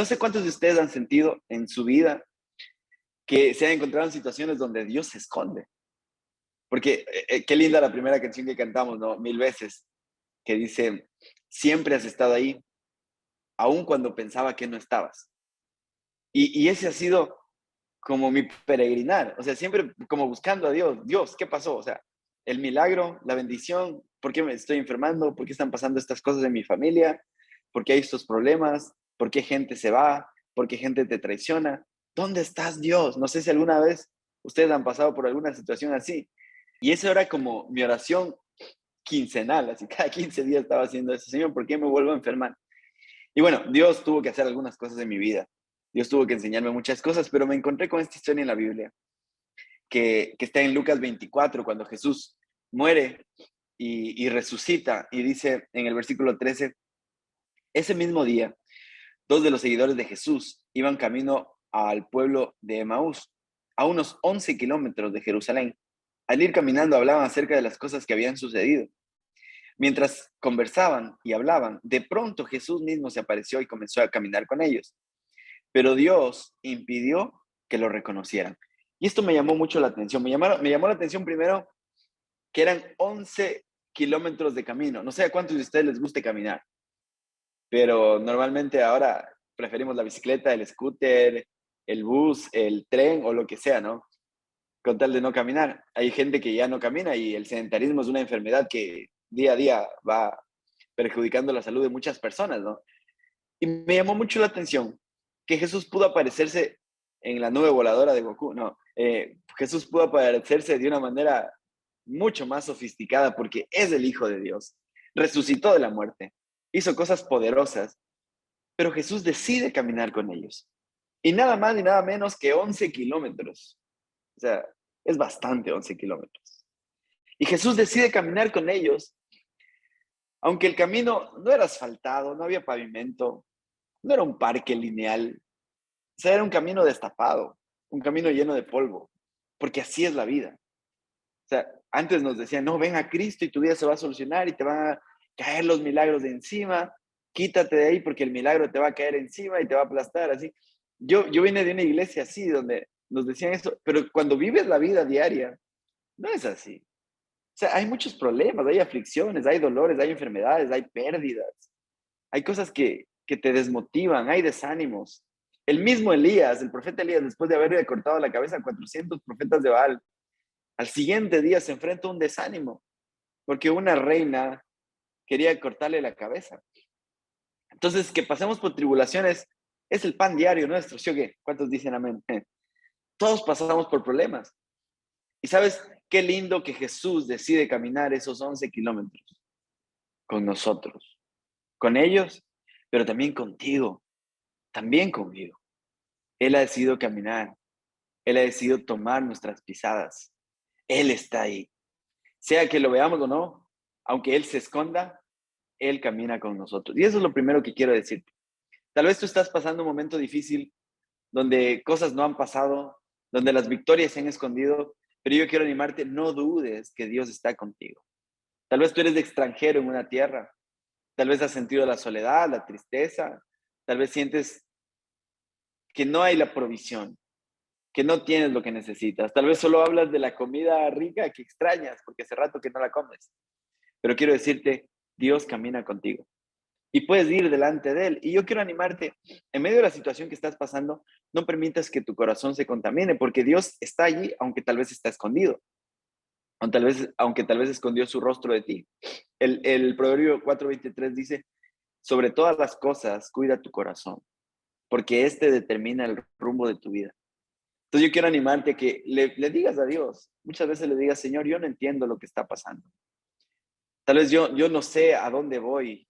no sé cuántos de ustedes han sentido en su vida que se han encontrado en situaciones donde Dios se esconde. Porque qué linda la primera canción que cantamos, ¿no? Mil veces, que dice, siempre has estado ahí, aun cuando pensaba que no estabas. Y ese ha sido como mi peregrinar, o sea, siempre como buscando a Dios. Dios, ¿qué pasó? O sea, el milagro, la bendición, ¿por qué me estoy enfermando? ¿Por qué están pasando estas cosas en mi familia? ¿Por qué hay estos problemas? ¿Por qué gente se va? ¿Por qué gente te traiciona? ¿Dónde estás, Dios? No sé si alguna vez ustedes han pasado por alguna situación así. Y eso era como mi oración quincenal, así cada 15 días estaba haciendo eso. Señor, ¿por qué me vuelvo a enfermar? Y bueno, Dios tuvo que hacer algunas cosas en mi vida. Dios tuvo que enseñarme muchas cosas, pero me encontré con esta historia en la Biblia, que está en Lucas 24, cuando Jesús muere y resucita, y dice en el versículo 13, ese mismo día, dos de los seguidores de Jesús iban camino al pueblo de Emaús, a unos 11 kilómetros de Jerusalén. Al ir caminando hablaban acerca de las cosas que habían sucedido. Mientras conversaban y hablaban, de pronto Jesús mismo se apareció y comenzó a caminar con ellos. Pero Dios impidió que lo reconocieran. Y esto me llamó mucho la atención. Me llamó la atención primero que eran 11 kilómetros de camino. No sé a cuántos de ustedes les guste caminar, pero normalmente ahora preferimos la bicicleta, el scooter, el bus, el tren o lo que sea, ¿no? Con tal de no caminar. Hay gente que ya no camina y el sedentarismo es una enfermedad que día a día va perjudicando la salud de muchas personas, ¿no? Y me llamó mucho la atención que Jesús pudo aparecerse en la nube voladora de Goku. No, Jesús pudo aparecerse de una manera mucho más sofisticada porque es el Hijo de Dios. Resucitó de la muerte, hizo cosas poderosas, pero Jesús decide caminar con ellos. Y nada más y nada menos que 11 kilómetros. O sea, es bastante 11 kilómetros. Y Jesús decide caminar con ellos, aunque el camino no era asfaltado, no había pavimento, no era un parque lineal. O sea, era un camino destapado, un camino lleno de polvo, porque así es la vida. O sea, antes nos decían, no, ven a Cristo y tu vida se va a solucionar y te van a caer los milagros de encima, quítate de ahí porque el milagro te va a caer encima y te va a aplastar, así. Yo vine de una iglesia así, donde nos decían eso, pero cuando vives la vida diaria, no es así. O sea, hay muchos problemas, hay aflicciones, hay dolores, hay enfermedades, hay pérdidas, hay cosas que te desmotivan, hay desánimos. El mismo Elías, el profeta Elías, después de haberle cortado la cabeza a 400 profetas de Baal, al siguiente día se enfrenta a un desánimo, porque una reina quería cortarle la cabeza. Entonces, que pasemos por tribulaciones es el pan diario nuestro, ¿sí o qué? ¿Cuántos dicen amén? Todos pasamos por problemas. Y sabes qué lindo que Jesús decide caminar esos 11 kilómetros con nosotros, con ellos, pero también contigo, también conmigo. Él ha decidido caminar, Él ha decidido tomar nuestras pisadas. Él está ahí. Sea que lo veamos o no, aunque Él se esconda, Él camina con nosotros. Y eso es lo primero que quiero decirte. Tal vez tú estás pasando un momento difícil donde cosas no han pasado, donde las victorias se han escondido, pero yo quiero animarte, no dudes que Dios está contigo. Tal vez tú eres de extranjero en una tierra, tal vez has sentido la soledad, la tristeza, tal vez sientes que no hay la provisión, que no tienes lo que necesitas. Tal vez solo hablas de la comida rica que extrañas porque hace rato que no la comes. Pero quiero decirte, Dios camina contigo y puedes ir delante de Él. Y yo quiero animarte, en medio de la situación que estás pasando, no permitas que tu corazón se contamine porque Dios está allí, aunque tal vez está escondido, aunque tal vez escondió su rostro de ti. El Proverbio 4:23 dice, sobre todas las cosas, cuida tu corazón, porque este determina el rumbo de tu vida. Entonces yo quiero animarte a que le digas a Dios, muchas veces le digas, Señor, yo no entiendo lo que está pasando. Tal vez yo no sé a dónde voy,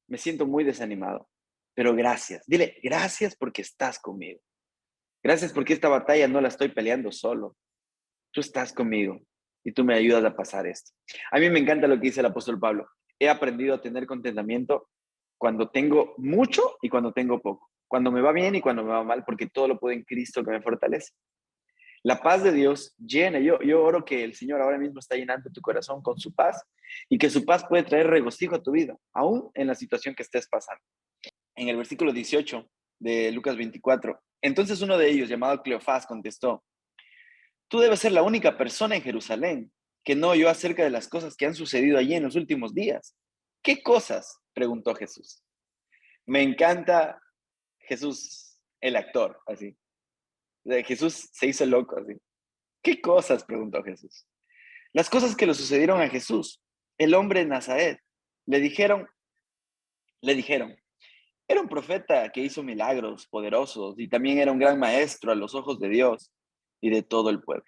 me siento muy desanimado, pero gracias. Dile, gracias porque estás conmigo. Gracias porque esta batalla no la estoy peleando solo. Tú estás conmigo y tú me ayudas a pasar esto. A mí me encanta lo que dice el apóstol Pablo. He aprendido a tener contentamiento cuando tengo mucho y cuando tengo poco. Cuando me va bien y cuando me va mal, porque todo lo puedo en Cristo que me fortalece. La paz de Dios llena. Yo oro que el Señor ahora mismo está llenando tu corazón con su paz y que su paz puede traer regocijo a tu vida, aún en la situación que estés pasando. En el versículo 18 de Lucas 24. Entonces uno de ellos, llamado Cleofás, contestó: tú debes ser la única persona en Jerusalén que no oyó acerca de las cosas que han sucedido allí en los últimos días. ¿Qué cosas?, preguntó Jesús. Me encanta Jesús, el actor, así. Jesús se hizo loco, así. ¿Qué cosas?, preguntó Jesús. Las cosas que le sucedieron a Jesús, el hombre de Nazaret. Le dijeron, le dijeron, era un profeta que hizo milagros poderosos y también era un gran maestro a los ojos de Dios y de todo el pueblo.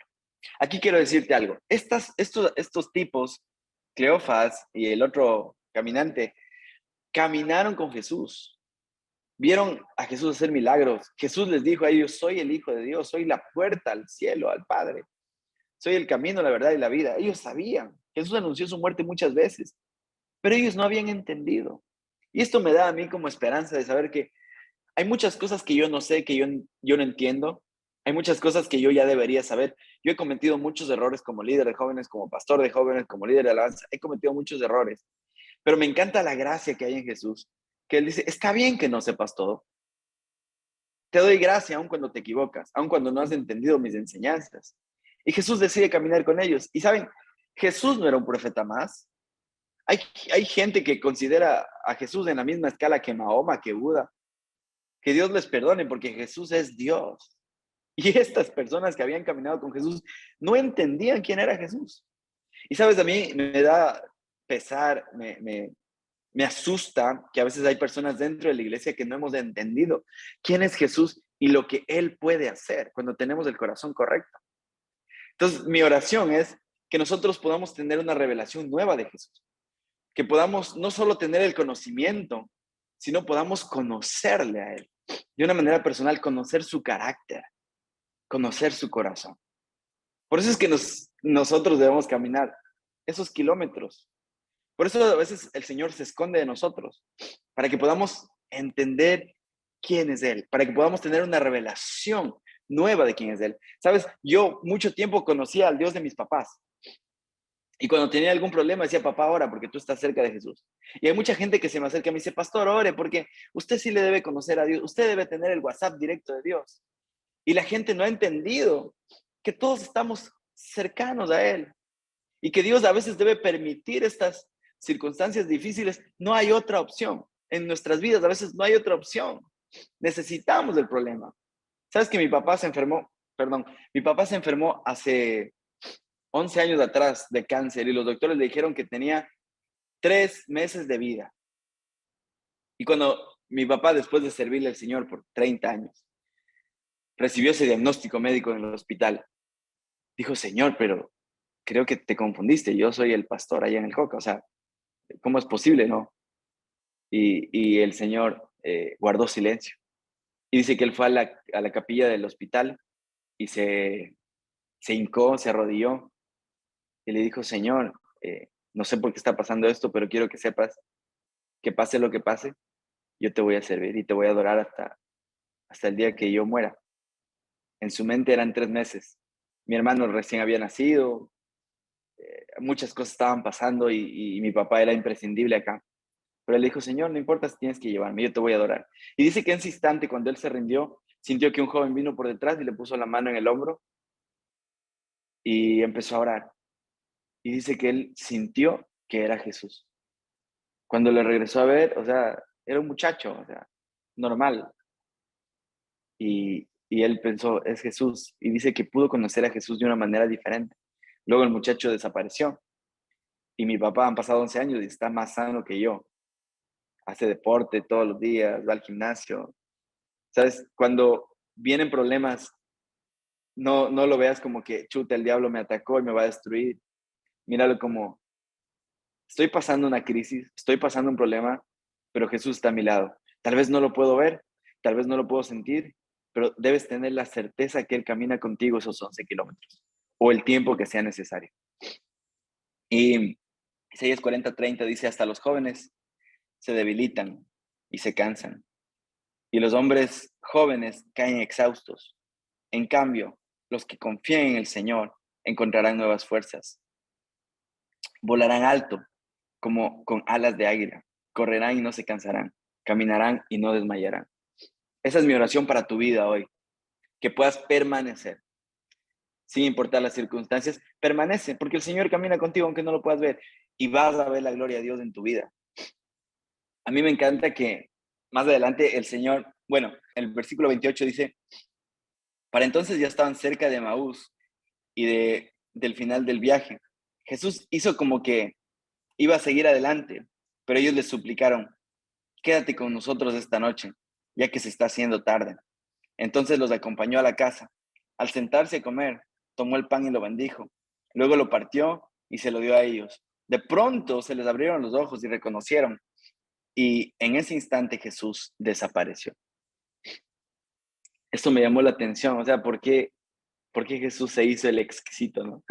Aquí quiero decirte algo. Estos tipos, Cleofas y el otro caminante, caminaron con Jesús. Vieron a Jesús hacer milagros. Jesús les dijo a ellos: soy el Hijo de Dios, soy la puerta al cielo, al Padre. Soy el camino, la verdad y la vida. Ellos sabían. Jesús anunció su muerte muchas veces, pero ellos no habían entendido. Y esto me da a mí como esperanza de saber que hay muchas cosas que yo no sé, que yo no entiendo. Hay muchas cosas que yo ya debería saber. Yo he cometido muchos errores como líder de jóvenes, como pastor de jóvenes, como líder de alabanza. He cometido muchos errores. Pero me encanta la gracia que hay en Jesús, que Él dice: está bien que no sepas todo. Te doy gracia aun cuando te equivocas, aun cuando no has entendido mis enseñanzas. Y Jesús decide caminar con ellos. Y saben, Jesús no era un profeta más. Hay, hay gente que considera a Jesús en la misma escala que Mahoma, que Buda. Que Dios les perdone porque Jesús es Dios. Y estas personas que habían caminado con Jesús no entendían quién era Jesús. Y sabes, a mí me da pesar, me asusta que a veces hay personas dentro de la iglesia que no hemos entendido quién es Jesús y lo que Él puede hacer cuando tenemos el corazón correcto. Entonces, mi oración es que nosotros podamos tener una revelación nueva de Jesús, que podamos no solo tener el conocimiento, sino podamos conocerle a Él de una manera personal, conocer su carácter, conocer su corazón. Por eso es que nosotros debemos caminar esos kilómetros. Por eso a veces el Señor se esconde de nosotros, para que podamos entender quién es Él, para que podamos tener una revelación nueva de quién es Él. Sabes, yo mucho tiempo conocía al Dios de mis papás. Y cuando tenía algún problema decía: papá, ora porque tú estás cerca de Jesús. Y hay mucha gente que se me acerca y me dice: pastor, ore porque usted sí le debe conocer a Dios, usted debe tener el WhatsApp directo de Dios. Y la gente no ha entendido que todos estamos cercanos a Él y que Dios a veces debe permitir estas circunstancias difíciles. No hay otra opción. En nuestras vidas a veces no hay otra opción. Necesitamos el problema. ¿Sabes que mi papá se enfermó? Perdón, mi papá se enfermó hace 11 años atrás de cáncer y los doctores le dijeron que tenía 3 meses de vida. Y cuando mi papá, después de servirle al Señor por 30 años, recibió ese diagnóstico médico en el hospital, dijo: Señor, pero creo que te confundiste, yo soy el pastor allá en el Coca, o sea, ¿cómo es posible, no? Y el Señor guardó silencio. Y dice que él fue a la capilla del hospital y se hincó, se arrodilló y le dijo: Señor, no sé por qué está pasando esto, pero quiero que sepas que pase lo que pase, yo te voy a servir y te voy a adorar hasta el día que yo muera. En su mente eran 3 meses. Mi hermano recién había nacido, muchas cosas estaban pasando y mi papá era imprescindible acá. Pero él dijo: Señor, no importa si tienes que llevarme, yo te voy a adorar. Y dice que en ese instante, cuando él se rindió, sintió que un joven vino por detrás y le puso la mano en el hombro y empezó a orar. Y dice que él sintió que era Jesús. Cuando le regresó a ver, o sea, era un muchacho, o sea, normal. Y él pensó: es Jesús. Y dice que pudo conocer a Jesús de una manera diferente. Luego el muchacho desapareció. Y mi papá, han pasado 11 años y está más sano que yo. Hace deporte todos los días, va al gimnasio. ¿Sabes? Cuando vienen problemas, no lo veas como que chuta, el diablo me atacó y me va a destruir. Míralo como: estoy pasando una crisis, estoy pasando un problema, pero Jesús está a mi lado. Tal vez no lo puedo ver, tal vez no lo puedo sentir, pero debes tener la certeza que Él camina contigo esos 11 kilómetros o el tiempo que sea necesario. Y Isaías 40:30 dice: hasta los jóvenes se debilitan y se cansan, y los hombres jóvenes caen exhaustos. En cambio, los que confían en el Señor encontrarán nuevas fuerzas. Volarán alto como con alas de águila. Correrán y no se cansarán. Caminarán y no desmayarán. Esa es mi oración para tu vida hoy, que puedas permanecer, sin importar las circunstancias, permanece, porque el Señor camina contigo aunque no lo puedas ver y vas a ver la gloria de Dios en tu vida. A mí me encanta que más adelante el Señor, bueno, el versículo 28 dice, para entonces ya estaban cerca de Maús y del final del viaje. Jesús hizo como que iba a seguir adelante, pero ellos le suplicaron, quédate con nosotros esta noche, ya que se está haciendo tarde. Entonces los acompañó a la casa. Al sentarse a comer, tomó el pan y lo bendijo. Luego lo partió y se lo dio a ellos. De pronto se les abrieron los ojos y reconocieron. Y en ese instante Jesús desapareció. Esto me llamó la atención. O sea, ¿por qué Jesús se hizo el exquisito, no?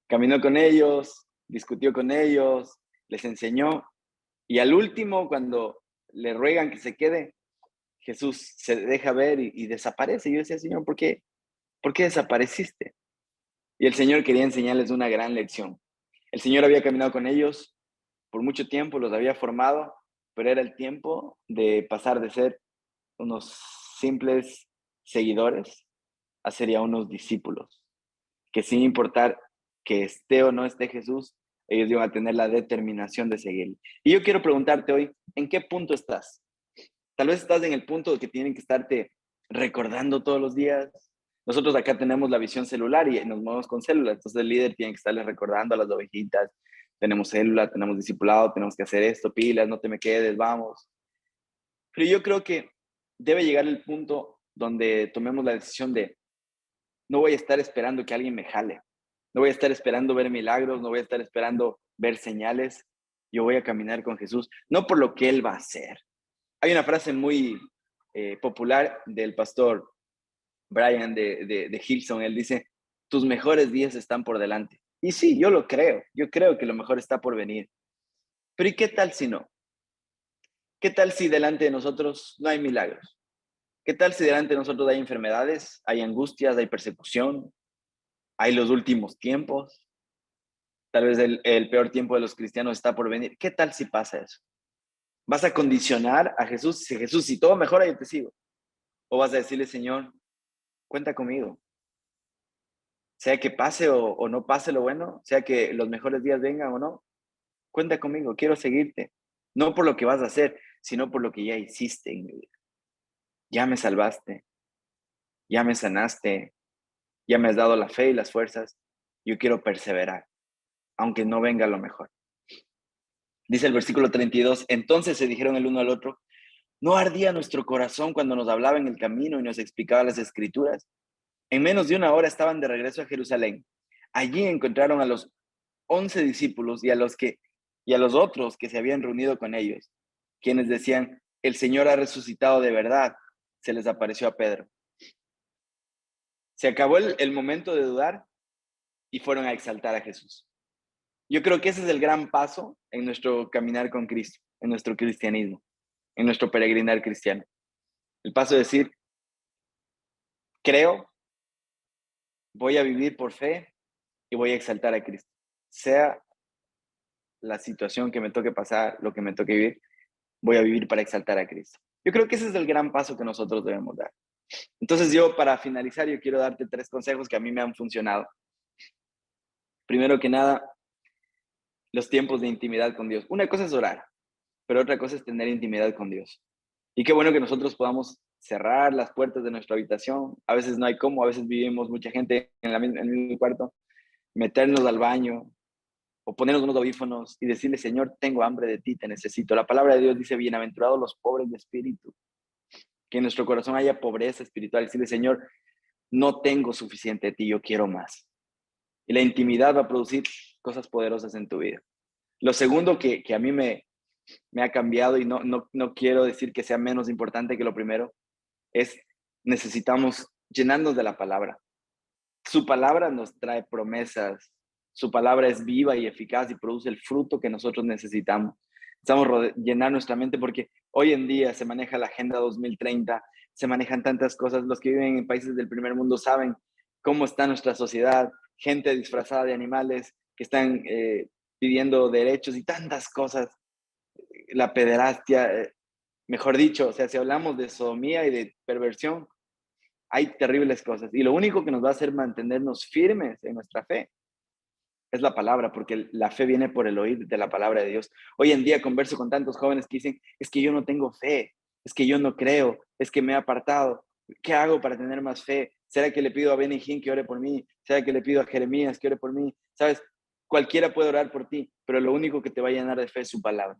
Caminó con ellos, discutió con ellos, les enseñó. Y al último, cuando le ruegan que se quede, Jesús se deja ver y desaparece. Y yo decía, Señor, ¿por qué desapareciste? Y el Señor quería enseñarles una gran lección. El Señor había caminado con ellos por mucho tiempo, los había formado, pero era el tiempo de pasar de ser unos simples seguidores a ser ya unos discípulos, que sin importar que esté o no esté Jesús, ellos iban a tener la determinación de seguirle. Y yo quiero preguntarte hoy, ¿en qué punto estás? Tal vez estás en el punto de que tienen que estarte recordando todos los días. Nosotros acá tenemos la visión celular y nos movemos con células. Entonces el líder tiene que estarles recordando a las ovejitas. Tenemos célula, tenemos discipulado, tenemos que hacer esto, pilas, no te me quedes, vamos. Pero yo creo que debe llegar el punto donde tomemos la decisión de no voy a estar esperando que alguien me jale. No voy a estar esperando ver milagros, no voy a estar esperando ver señales. Yo voy a caminar con Jesús, no por lo que Él va a hacer. Hay una frase muy popular del pastor Brian de Hilson. Él dice, tus mejores días están por delante. Y sí, yo lo creo. Yo creo que lo mejor está por venir. Pero ¿y qué tal si no? ¿Qué tal si delante de nosotros no hay milagros? ¿Qué tal si delante de nosotros hay enfermedades, hay angustias, hay persecución, hay los últimos tiempos? Tal vez el peor tiempo de los cristianos está por venir. ¿Qué tal si pasa eso? ¿Vas a condicionar a Jesús? Si Jesús, si todo mejora, yo te sigo. ¿O vas a decirle, Señor, cuenta conmigo? Sea que pase o no pase lo bueno, sea que los mejores días vengan o no, cuenta conmigo, quiero seguirte. No por lo que vas a hacer, sino por lo que ya hiciste en mi vida. Ya me salvaste, ya me sanaste, ya me has dado la fe y las fuerzas. Yo quiero perseverar, aunque no venga lo mejor. Dice el versículo 32, entonces se dijeron el uno al otro, ¿no ardía nuestro corazón cuando nos hablaba en el camino y nos explicaba las escrituras? En menos de una hora estaban de regreso a Jerusalén. Allí encontraron a los 11 discípulos y a los otros que se habían reunido con ellos, quienes decían, el Señor ha resucitado de verdad. Se les apareció a Pedro. Se acabó el momento de dudar y fueron a exaltar a Jesús. Yo creo que ese es el gran paso en nuestro caminar con Cristo, en nuestro cristianismo, en nuestro peregrinar cristiano. El paso de decir, creo, voy a vivir por fe y voy a exaltar a Cristo. Sea la situación que me toque pasar, lo que me toque vivir, voy a vivir para exaltar a Cristo. Yo creo que ese es el gran paso que nosotros debemos dar. Entonces yo, para finalizar, yo quiero darte 3 consejos que a mí me han funcionado. Primero que nada, los tiempos de intimidad con Dios. Una cosa es orar, pero otra cosa es tener intimidad con Dios. Y qué bueno que nosotros podamos cerrar las puertas de nuestra habitación. A veces no hay cómo, a veces vivimos mucha gente en el mismo cuarto, meternos al baño o ponernos unos audífonos y decirle, Señor, tengo hambre de ti, te necesito. La palabra de Dios dice, bienaventurados los pobres de espíritu, que en nuestro corazón haya pobreza espiritual. Decirle, Señor, no tengo suficiente de ti, yo quiero más. Y la intimidad va a producir cosas poderosas en tu vida. Lo segundo que a mí me ha cambiado y no quiero decir que sea menos importante que lo primero, es necesitamos llenarnos de la palabra. Su palabra nos trae promesas, su palabra es viva y eficaz y produce el fruto que nosotros necesitamos. Necesitamos llenar nuestra mente porque hoy en día se maneja la Agenda 2030, se manejan tantas cosas. Los que viven en países del primer mundo saben cómo está nuestra sociedad, gente disfrazada de animales que están pidiendo derechos y tantas cosas, la pederastia. Mejor dicho, o sea, si hablamos de sodomía y de perversión, hay terribles cosas. Y lo único que nos va a hacer mantenernos firmes en nuestra fe es la palabra, porque la fe viene por el oír de la palabra de Dios. Hoy en día converso con tantos jóvenes que dicen, es que yo no tengo fe, es que yo no creo, es que me he apartado. ¿Qué hago para tener más fe? ¿Será que le pido a Benny Hinn que ore por mí? ¿Será que le pido a Jeremías que ore por mí? ¿Sabes? Cualquiera puede orar por ti, pero lo único que te va a llenar de fe es su palabra.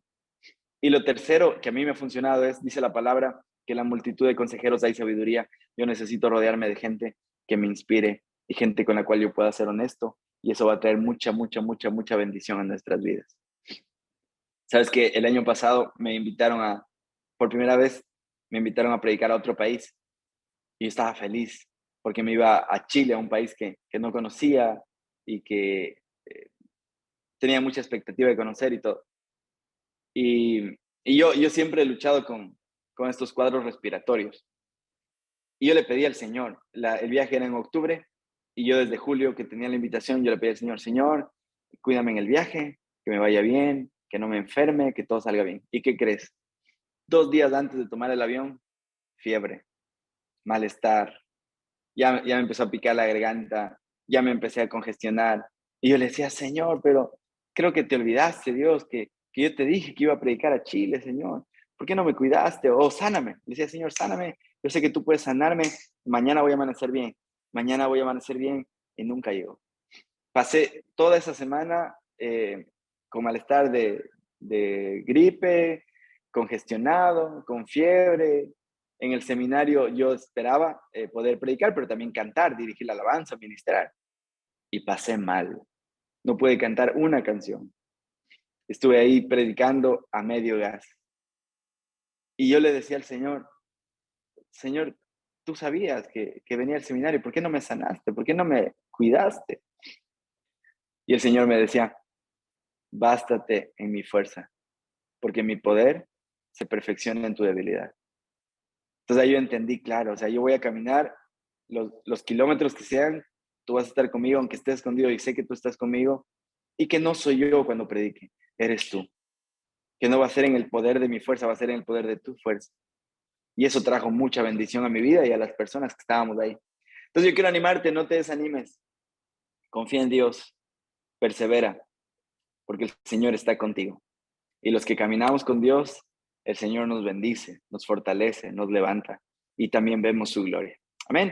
Y lo tercero que a mí me ha funcionado es, dice la palabra, que en la multitud de consejeros hay sabiduría. Yo necesito rodearme de gente que me inspire y gente con la cual yo pueda ser honesto, y eso va a traer mucha, mucha, mucha, mucha bendición a nuestras vidas. Sabes que el año pasado por primera vez, me invitaron a predicar a otro país y yo estaba feliz porque me iba a Chile, a un país que no conocía y que tenía mucha expectativa de conocer y todo. Y yo siempre he luchado con estos cuadros respiratorios. Y yo le pedí al Señor, el viaje era en octubre, y yo desde julio que tenía la invitación, yo le pedí al Señor, Señor, cuídame en el viaje, que me vaya bien, que no me enferme, que todo salga bien. ¿Y qué crees? 2 días antes de tomar el avión, fiebre, malestar, ya me empezó a picar la garganta, ya me empecé a congestionar. Y yo le decía, Señor, pero creo que te olvidaste, Dios, que yo te dije que iba a predicar a Chile, Señor. ¿Por qué no me cuidaste? O sáname. Le decía, Señor, sáname. Yo sé que tú puedes sanarme. Mañana voy a amanecer bien. Mañana voy a amanecer bien. Y nunca llegó. Pasé toda esa semana con malestar de gripe, congestionado, con fiebre. En el seminario yo esperaba poder predicar, pero también cantar, dirigir la alabanza, ministrar. Y pasé mal. No pude cantar una canción. Estuve ahí predicando a medio gas. Y yo le decía al Señor, Señor, tú sabías que venía al seminario, ¿por qué no me sanaste? ¿Por qué no me cuidaste? Y el Señor me decía, bástate en mi fuerza, porque mi poder se perfecciona en tu debilidad. Entonces ahí yo entendí, claro, o sea, yo voy a caminar los kilómetros que sean, tú vas a estar conmigo, aunque estés escondido, y sé que tú estás conmigo, y que no soy yo cuando predique, eres tú. Que no va a ser en el poder de mi fuerza, va a ser en el poder de tu fuerza. Y eso trajo mucha bendición a mi vida y a las personas que estábamos ahí. Entonces yo quiero animarte, no te desanimes, confía en Dios, persevera, porque el Señor está contigo. Y los que caminamos con Dios, el Señor nos bendice, nos fortalece, nos levanta y también vemos su gloria. Amén.